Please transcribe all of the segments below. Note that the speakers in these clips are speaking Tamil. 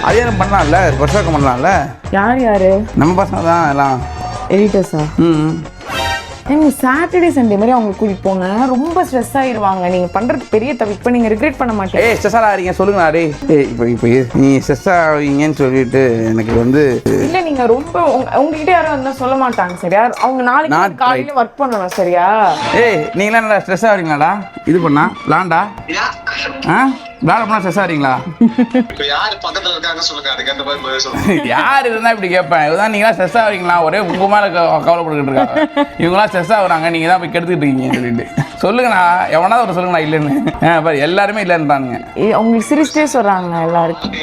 அதே நம்ம பண்ணலாம்ல, வருஷம் பண்ணலாம்ல. யாரு நம்ம பசங்க தான் எல்லாம் எடிட்டர்ஸா? நீங்க சாட்டர்டே சண்டே மாதிரி அவங்க கூட்டிட்டு போங்க. ரொம்ப ஸ்ட்ரெஸ் ஆயிருவாங்க. நீங்க பண்றது பெரிய தப்பு. இப்போ நீங்க ரிக்ரெட் பண்ண மாட்டீங்க. ஸ்ட்ரெஸ் ஆகிறீங்க சொல்லுங்கண்ணா. இப்போ நீ ஸ்ட்ரெஸ் ஆவீங்கன்னு சொல்லிட்டு எனக்கு வந்து இல்ல, நீங்க ரொம்ப உங்ககிட்ட யாரும் வந்து சொல்ல மாட்டாங்க சரியா? அவங்க நாளைக்கு காலையில ஒர்க் பண்ணணும் சரியா? நீங்களா நல்லா ஸ்ட்ரெஸ் ஆகிறீங்களாடா? இது பண்ணா லாண்டா வேலை பண்ணா ஸ்ட்ரெஸ் ஆகிறீங்களா? யார் இருந்தா இப்படி கேட்பேன். இதுதான் நீங்களா ஸ்ட்ரெஸ் ஆகிறீங்களா? ஒரே உங்க மேல கவலைப்பட்டுக்கிட்டு இருக்காங்க. இவங்களாம் ஸ்ட்ரெஸ் ஆகுறாங்க, நீங்க தான் போய் கெடுத்துக்கிட்டு இருக்கீங்க சொல்லிட்டு சொல்லுங்கண்ணா. எவனாவது ஒரு சொல்லுங்கண்ணா இல்லைன்னு. எல்லாருமே இல்லைன்றானுங்க. உங்களுக்கு சிரிச்சிட்டே சொல்றாங்க எல்லாருக்கும்.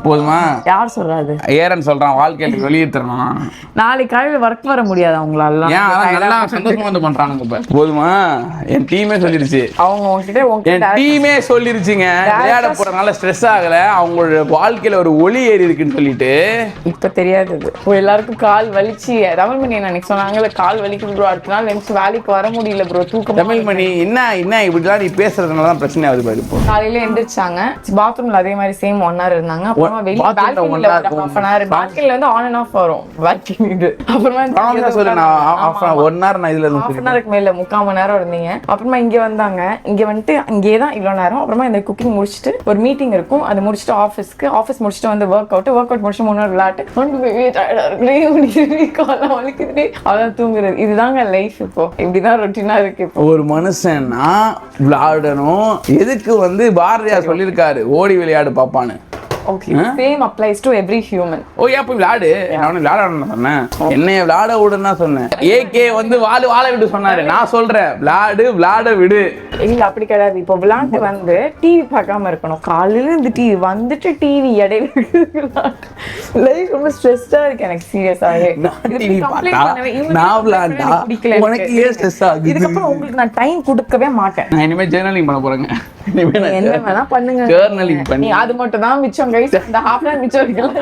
போதுமா? யார் சொல்றாரு? ஏரன் சொல்றான் வாழ்க்கையில வெளியேற்றணும். நாளைக்கு காலையில ஒர்க் வர முடியாது அவங்களால. நல்லா சந்தோஷமா வந்து பண்றானுங்க. இப்ப போதுமா? என் டீமே சொல்லிருச்சு. அவங்க உங்ககிட்ட டீமே சொல்லிருச்சுங்க. விளையாட போறதுனால ஸ்ட்ரெஸ் ஆகல, அவங்களோட வாழ்க்கையில ஒரு ஒளி ஏறி இருக்குன்னு சொல்லிட்டு. இப்ப தெரியாது. எல்லாருக்கும் கால் வலிச்சு தமிழ்மணி அன்னைக்கு சொன்னாங்கல்ல, கால் வலிக்குது ப்ரோ, அடுத்த நாள் நினைச்சு வேலைக்கு வர முடியல ப்ரோ, தூக்கம். தமிழ்மணி என்ன இப்படிலாம் நீ பேசுறதுனால தான் பிரச்சனை ஆகுது பாரு. இப்போ காலையில எந்திரிச்சாங்க, பாத்ரூம்ல அதே மாதிரி சேம் 1 hour இருந்தாங்க. அப்புறமா வெளிய பால்கனில 1/2 hour, பால்கனில வந்து ஆன் அண்ட் ஆஃப் வரும் பால்கனி இது. அப்புறமா சொல்லு நான் 1 hour நான் இதுல 1/2 hour மேல 3/4 மணி நேரம் இருந்தீங்க. அப்புறமா இங்க வந்தாங்க. இங்க வந்துட்டு இங்கே தான் இவ்வளோ நேரம். அப்புறமா இந்த குக்கிங் முடிச்சுட்டு ஒரு மீட்டிங் இருக்கும், அது முடிச்சுட்டு ஆஃபீஸ் முடிச்சுட்டு வந்து ஒர்க் அவுட் முடிச்சு 3 hour விளையாட்டு வலிக்குது, அதான் தூங்குறது. இதுதாங்க லைஃப். இப்போ இப்படிதான் ரொட்டீனா இருக்கு. ஒரு மனுஷன்னா விளையாடணும். எதுக்கு வந்து பாரதியார் சொல்லியிருக்காரு, ஓடி விளையாடு பாப்பான்னு. Okay, same applies to every human. போய் விளையாடு. நான் விளையாடணும்னு சொன்னேன். என்னைய விளையாட விடுன்னு தான் சொன்னேன். ஏகே வந்து வாழ விட்டு சொன்னாரு. நான் சொல்றேன் விளையாட விடு. இல்ல அப்படி கிடையாது. இப்போ விளையாட்டு வந்து டிவி பார்க்காம இருக்கணும். காலையில இருந்து டிவி வந்துட்டு டிவி இடையில லைஃப் ரொம்ப ஸ்ட்ரெஸ்டா இருக்கு எனக்கு சீரியஸாவே. இதுக்கப்புறம் உங்களுக்கு நான் டைம் கொடுக்கவே மாட்டேன். நான் இனிமே ஜர்னலிங் பண்ண போறேங்க. என்ன வேணா பண்ணுங்க. ஜர்னலிங் பண்ணி அது மட்டும் தான் மிச்சம் கைஸ். இந்த ஹாஃப் அன் மிச்சம் இருக்குல்ல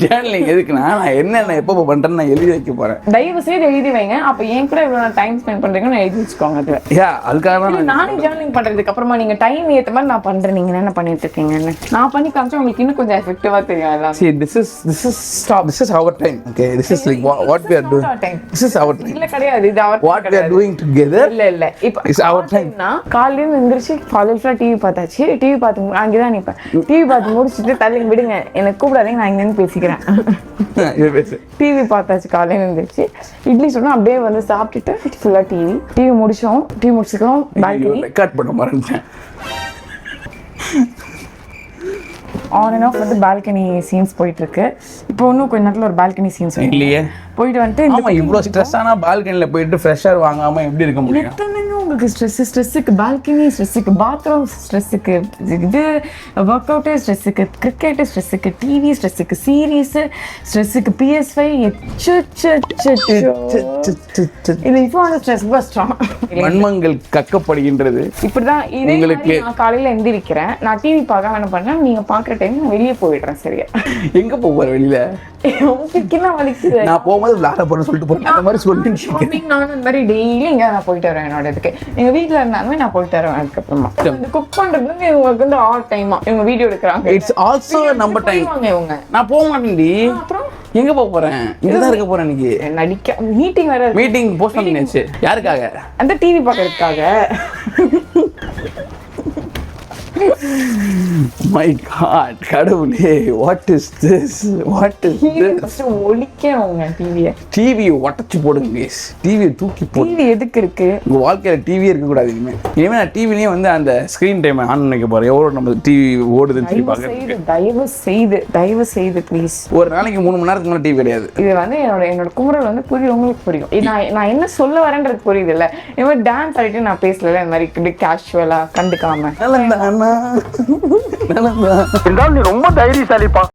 ஜர்னலிங் எதுக்குன்னா நான் என்னென்ன எப்போ பண்றேன்னு நான் எழுதி வைக்க போறேன். தயவு செய்து எழுதி வைங்க. அப்ப ஏன் கூட இவ்வளவு டைம் ஸ்பெண்ட் பண்றீங்கன்னு எழுதி வச்சுக்கோங்க. அது அதுக்காக தான் நானே ஜர்னலிங் பண்றதுக்கு அப்புறமா நீங்க டைம் ஏத்த மாதிரி நான் பண்றேன். நீங்க என்ன பண்ணிட்டு இருக்கீங்கன்னு நான் பண்ணி காமிச்சா உங்களுக்கு இன்னும் கொஞ்சம் எஃபெக்டிவா தெரியும். எல்லாம் see this is our time. Okay, this is like what we are doing. This is our time. இல்ல கிடையாது. இது our what we are doing together. இல்ல இப்போ it's our time. காலையில எந்திரிச்சு காலையில டிவி பார்த்தாச்சு. டிவி பார்த்து அங்கதான் நிப்பேன். டிவி பார்த்து முடிச்சுட்டு தள்ளி விடுங்க, எனக்கு கூப்பிடாதீங்க, நான் இங்க பேசிக்கிறேன். டிவி பார்த்தாச்சு. காலையில இருந்துச்சு இட்லி சொன்னா அப்படியே வந்து சாப்பிட்டுட்டு ஃபுல்லா டிவி முடிச்சுக்கிறோம். பால்கனி ரெக்கார்ட் பண்ண மறந்துட்டேன். ஆன் அண்ட் ஆஃப் வந்து பால்கனி சீன்ஸ் போயிட்டு இருக்கு. இப்போ இன்னும் கொஞ்ச நேரத்துல ஒரு பால்கனி சீன்ஸ் இல்லையே போயிட்டு வந்துட்டு ஆமா இவ்வளவு ஸ்ட்ரெஸ்ஸான பால்கனில போயிட்டு ஃப்ரெஷர் வாங்காம எப்படி இருக்க முடியும்? எத்தனைங்க உங்களுக்கு ஸ்ட்ரெஸ்ஸுக்கு பால்கனி, ஸ்ட்ரெஸ்ஸுக்கு பாத்ரூம், ஸ்ட்ரெஸ்ஸுக்கு இது ஒர்க் அவுட்டு, ஸ்ட்ரெஸ்ஸுக்கு கிரிக்கெட்டு, ஸ்ட்ரெஸ்ஸுக்கு டிவி, ஸ்ட்ரெஸ்ஸுக்கு சீரீஸ், ஸ்ட்ரெஸ்ஸுக்கு PS5. இது இப்போ அந்த ஸ்ட்ரெஸ் பஸ்டாம் மண்மங்கள் கக்கப்படுகின்றது. இப்படிதான் உங்களுக்கு நான் காலையில எந்திரிக்கிறேன். நான் டிவி பார்க்காம என்ன பண்ணேன், நீங்க பாக்குற டைம் நான் வெளியே போயிடுறேன். சரியா? எங்க போற வெளியில? வலிக்குது. நான் போகும்போது விளையாட போறேன்னு சொல்லிட்டு போறேன். அந்த மாதிரி சொல்லி நான் அந்த மாதிரி டெய்லி இங்க நான் போயிட்டு வரேன். என்னோட இதுக்கு எங்க வீட்டுல இருந்தாலுமே நான் போயிட்டு வருவேன். அதுக்கப்புறமா இந்த குக் பண்றது இவங்களுக்கு வந்து ஆல் டைமா இவங்க வீடியோ எடுக்கிறாங்க. இட்ஸ் ஆல்சோ நம்ம டைம். இவங்க நான் போக மாட்டேன்டி. அப்புறம் எங்க போறேன்? இங்கதான் இருக்க போறேன். இன்னைக்கு நடிக்க மீட்டிங் வேற. மீட்டிங் போஸ்ட் பண்ணியாச்சு. யாருக்காக? அந்த டிவி பார்க்கறதுக்காக. My God, கடவுளே, what is this? ஒலிக்கணுங்க டிவியை உடச்சு போடுங்க guys. டிவியை தூக்கி போடு. டிவி எதுக்கு இருக்கு? உங்க வாழ்க்கையில டிவியே இருக்க கூடாது. இனிமே நான் டிவிலயே வந்து அந்த ஸ்கிரீன் டைம் ஆன் பண்ணிக்க போறேன். எவ்வளவு நம்ம டிவி ஓடுதுன்னு சொல்லி பாக்குறேன். தயவு செய்து ப்ளீஸ். ஒரு நாளைக்கு 3 மணி நேரத்துக்கு மேல டிவி கிடையாது. இது வந்து என்னோட குமுறல் வந்து புரியும், உங்களுக்கு புரியும். நான் என்ன சொல்ல வரேன்றது புரியுது இல்ல? இந்த மாதிரி டான்ஸ் ஆடிட்டு நான் பேசல இந்த மாதிரி கேஷுவலா கண்டுக்காம. நீ ரொம்ப தைரியசாலிப்பா.